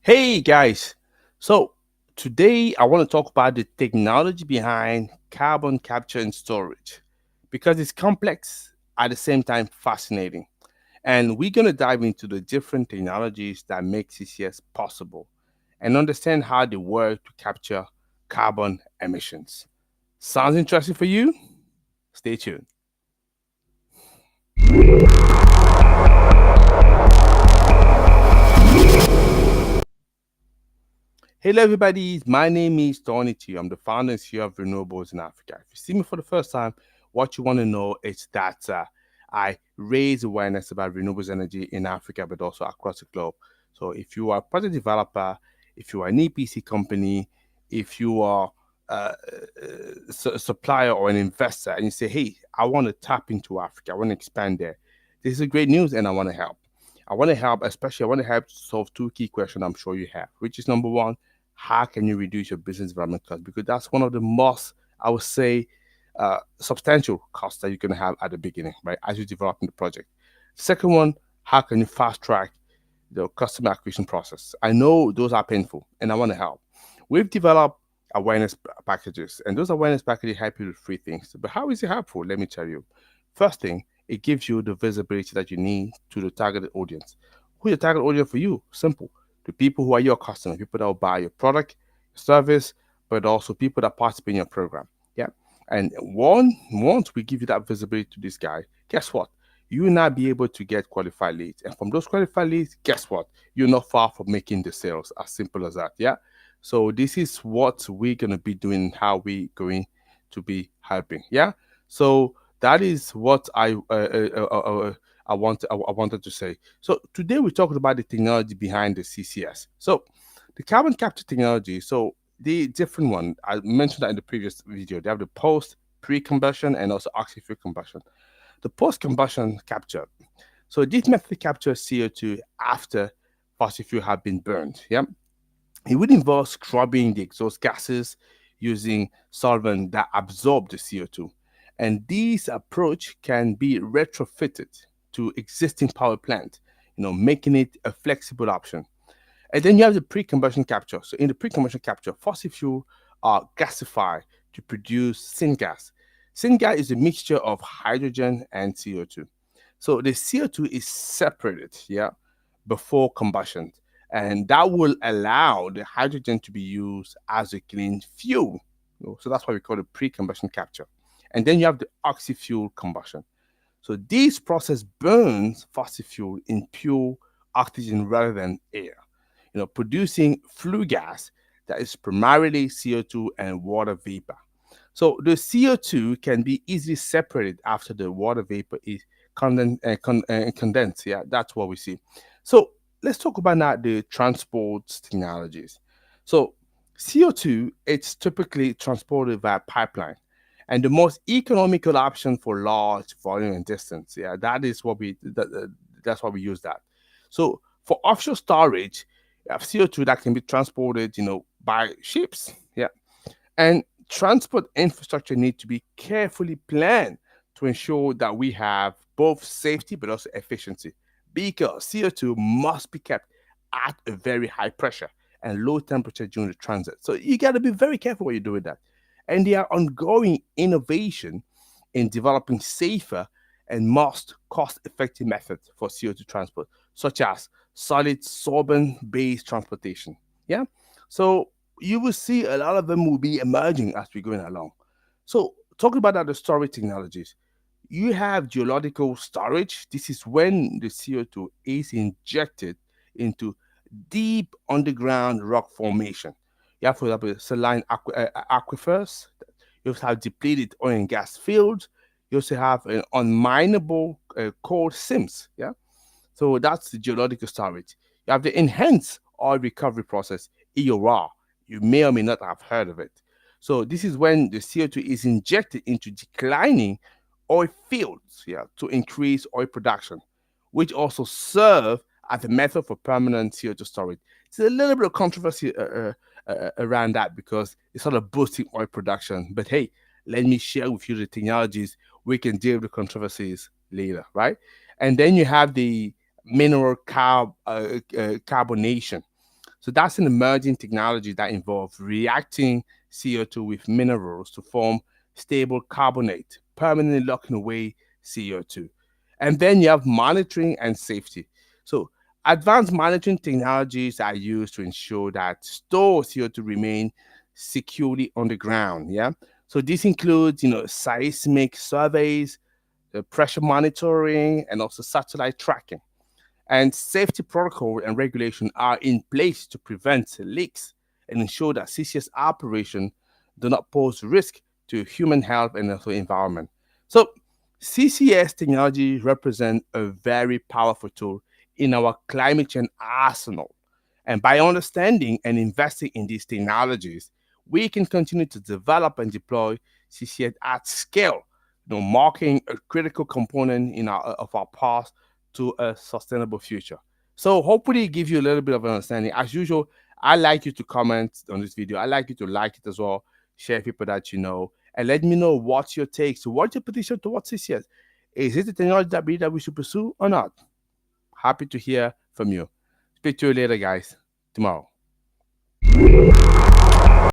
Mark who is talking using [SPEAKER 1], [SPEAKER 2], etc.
[SPEAKER 1] Hey guys, so today I want to talk about the technology behind carbon capture and storage because it's complex at the same time fascinating. And we're going to dive into the different technologies that make CCS possible and understand how they work to capture carbon emissions. Sounds interesting for you? Stay tuned. Hello, everybody. My name is Tony T. I'm the founder and CEO of Renewables in Africa. If you see me for the first time, what you want to know is that I raise awareness about renewables energy in Africa, but also across the globe. So, if you are a project developer, if you are an EPC company, if you are a supplier or an investor, and you say, "Hey, I want to tap into Africa, I want to expand there," this is great news, and I want to help. I want to help, especially I want to help solve two key questions I'm sure you have, which is number one, how can you reduce your business development cost? Because that's one of the most, I would say, substantial costs that you're going to have at the beginning, right, as you're developing the project. Second one, how can you fast track the customer acquisition process? I know those are painful, and I want to help. We've developed awareness packages, and those awareness packages help you with three things. But how is it helpful? Let me tell you. First thing, it gives you the visibility that you need to the targeted audience. Who's your target audience for you? Simple. The people who are your customers, people that will buy your product, service, but also people that participate in your program. Yeah. And once we give you that visibility to this guy, guess what? You will now be able to get qualified leads. And from those qualified leads, guess what? You're not far from making the sales. As simple as that. Yeah. So this is what we're gonna be doing, how we going to be helping. Yeah. So that is what I wanted to say. So today we're talking about the technology behind the CCS. So the carbon capture technology. So the different one I mentioned that in the previous video. They have the post, pre-combustion, and also oxy-fuel combustion. The post-combustion capture. So this method captures CO2 after fossil fuel have been burned. Yeah, it would involve scrubbing the exhaust gases using solvent that absorb the CO2. And this approach can be retrofitted to existing power plant, making it a flexible option. And then you have the pre-combustion capture. So in the pre-combustion capture, fossil fuel are gasified to produce syngas. Syngas is a mixture of hydrogen and CO2. So the CO2 is separated, yeah, before combustion, and that will allow the hydrogen to be used as a clean fuel. So that's why we call it pre-combustion capture. And then you have the oxy-fuel combustion. So this process burns fossil fuel in pure oxygen rather than air, producing flue gas that is primarily CO2 and water vapor. So the CO2 can be easily separated after the water vapor is condensed. Yeah, that's what we see. So let's talk about now the transport technologies. So CO2, it's typically transported via pipeline. And the most economical option for large volume and distance, yeah, that's why we use that. So for offshore storage, you have CO2 that can be transported, by ships. Yeah, and transport infrastructure need to be carefully planned to ensure that we have both safety but also efficiency, because CO2 must be kept at a very high pressure and low temperature during the transit. So you got to be very careful what you do with that. And there are ongoing innovation in developing safer and most cost-effective methods for CO2 transport, such as solid sorbent-based transportation. Yeah. So you will see a lot of them will be emerging as we're going along. So talking about the storage technologies, you have geological storage. This is when the CO2 is injected into deep underground rock formation. You have, for example, saline aquifers. You also have depleted oil and gas fields. You also have an unminable coal seams. Yeah, so that's the geological storage. You have the enhanced oil recovery process, EOR. You may or may not have heard of it. So this is when the CO2 is injected into declining oil fields, yeah, to increase oil production, which also serve as a method for permanent CO2 storage. It's a little bit of controversy around that because it's sort of boosting oil production. But hey, let me share with you the technologies we can deal with the controversies later, right? And then you have the mineral carbonation. So that's an emerging technology that involves reacting CO2 with minerals to form stable carbonate, permanently locking away CO2. And then you have monitoring and safety. So advanced monitoring technologies are used to ensure that stored CO2 remain securely underground. Yeah. So this includes, seismic surveys, pressure monitoring, and also satellite tracking. And safety protocol and regulation are in place to prevent leaks and ensure that CCS operation do not pose risk to human health and also environment. So CCS technology represent a very powerful tool in our climate change arsenal. And by understanding and investing in these technologies, we can continue to develop and deploy CCS at scale, marking a critical component of our path to a sustainable future. So hopefully it gives you a little bit of an understanding. As usual, I like you to comment on this video. I like you to like it as well, share people that you know, and let me know what's your take. So what's your position towards CCS? Is it the technology that we should pursue or not? Happy to hear from you. Speak to you later, guys. Tomorrow.